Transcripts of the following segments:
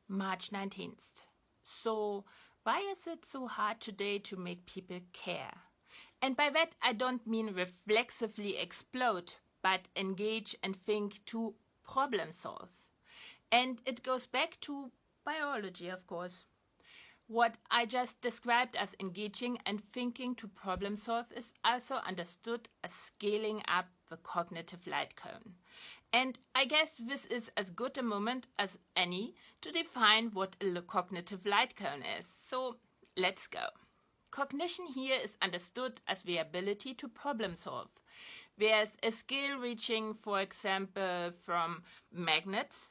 March 19th. So, why is it so hard today to make people care? And by that, I don't mean reflexively explode, but engage and think to problem solve. And it goes back to biology, of course. What I just described as engaging and thinking to problem solve is also understood as scaling up the cognitive light cone. And I guess this is as good a moment as any to define what a cognitive light cone is. So let's go. Cognition here is understood as the ability to problem solve. There's a skill reaching, for example, from magnets,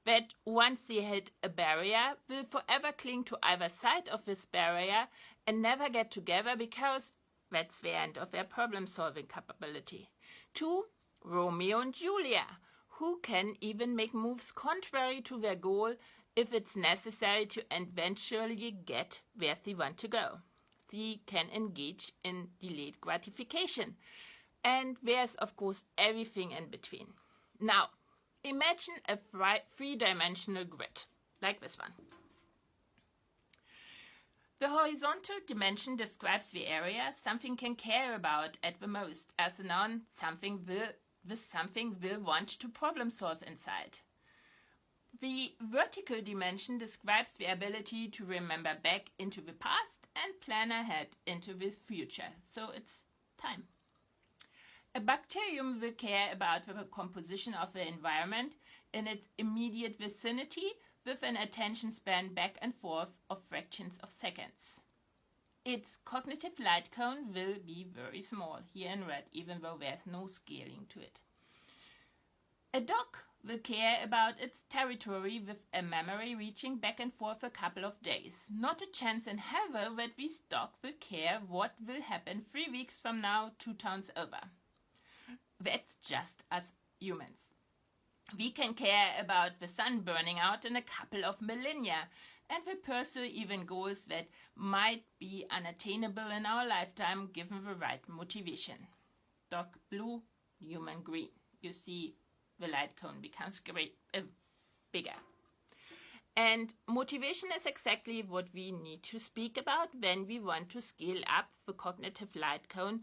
that once they hit a barrier, will forever cling to either side of this barrier and never get together because that's the end of their problem-solving capability. 2. Romeo and Julia, who can even make moves contrary to their goal if it's necessary to eventually get where they want to go. They can engage in delayed gratification. And there's, of course, everything in between. Now, imagine a three-dimensional grid, like this one. The horizontal dimension describes the area something can care about at the most. As a noun, something will want to problem solve inside. The vertical dimension describes the ability to remember back into the past and plan ahead into the future. So it's time. A bacterium will care about the composition of the environment in its immediate vicinity with an attention span back and forth of fractions of seconds. Its cognitive light cone will be very small, here in red, even though there's no scaling to it. A dog will care about its territory with a memory reaching back and forth a couple of days. Not a chance in hell that this dog will care what will happen 3 weeks from now, 2 towns over. That's just us humans. We can care about the sun burning out in a couple of millennia and will pursue even goals that might be unattainable in our lifetime given the right motivation. Dog blue, human green. You see, the light cone becomes bigger. And motivation is exactly what we need to speak about when we want to scale up the cognitive light cone.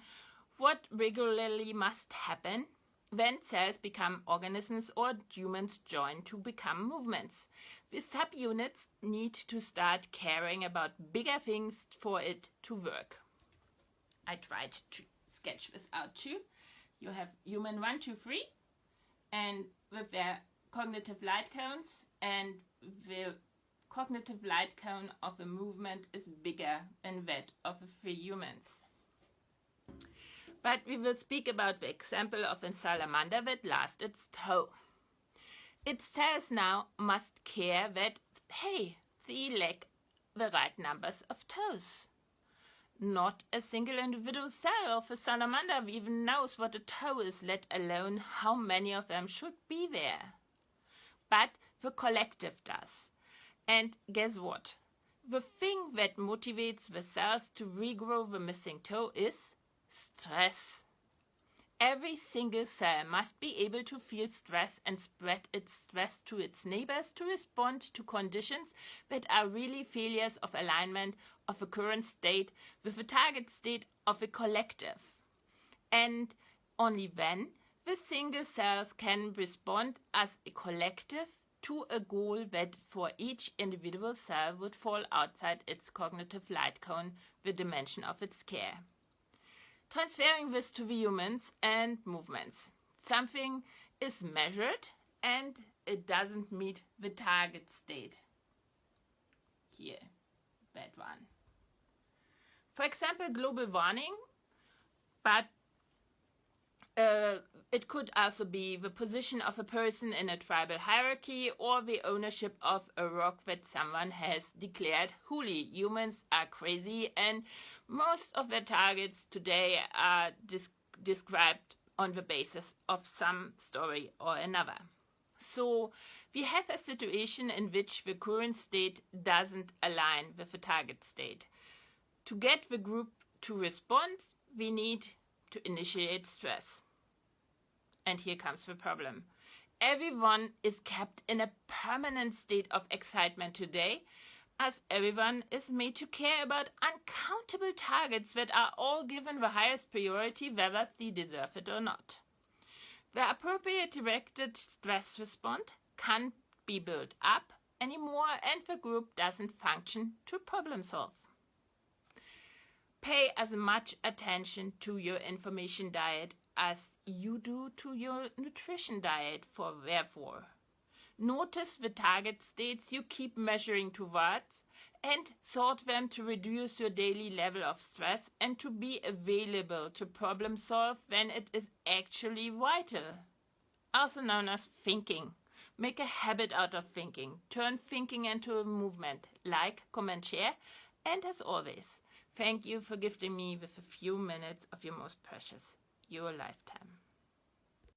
What regularly must happen when cells become organisms or humans join to become movements. The subunits need to start caring about bigger things for it to work. I tried to sketch this out too. You have human 1, 2, 3, and with their cognitive light cones, and the cognitive light cone of a movement is bigger than that of the 3 humans. But we will speak about the example of a salamander that lost its toe. Its cells now must care that, hey, they lack the right numbers of toes. Not a single individual cell of a salamander even knows what a toe is, let alone how many of them should be there. But the collective does. And guess what? The thing that motivates the cells to regrow the missing toe is stress. Every single cell must be able to feel stress and spread its stress to its neighbors to respond to conditions that are really failures of alignment of a current state with the target state of a collective. And only then the single cells can respond as a collective to a goal that for each individual cell would fall outside its cognitive light cone, the dimension of its care. Transferring this to the humans and movements. Something is measured and it doesn't meet the target state. Here, that one. For example, global warming, but it could also be the position of a person in a tribal hierarchy or the ownership of a rock that someone has declared holy. Humans are crazy and most of their targets today are described on the basis of some story or another. So we have a situation in which the current state doesn't align with the target state. To get the group to respond, we need to initiate stress. And here comes the problem. everyone is kept in a permanent state of excitement today, as everyone is made to care about uncountable targets that are all given the highest priority whether they deserve it or not. The appropriate directed stress response can't be built up anymore and the group doesn't function to problem solve. Pay as much attention to your information diet as you do to your nutrition diet, therefore. Notice the target states you keep measuring towards and sort them to reduce your daily level of stress and to be available to problem solve when it is actually vital. Also known as thinking. Make a habit out of thinking. Turn thinking into a movement. Like, comment, share. And as always, thank you for gifting me with a few minutes of your most precious, your lifetime.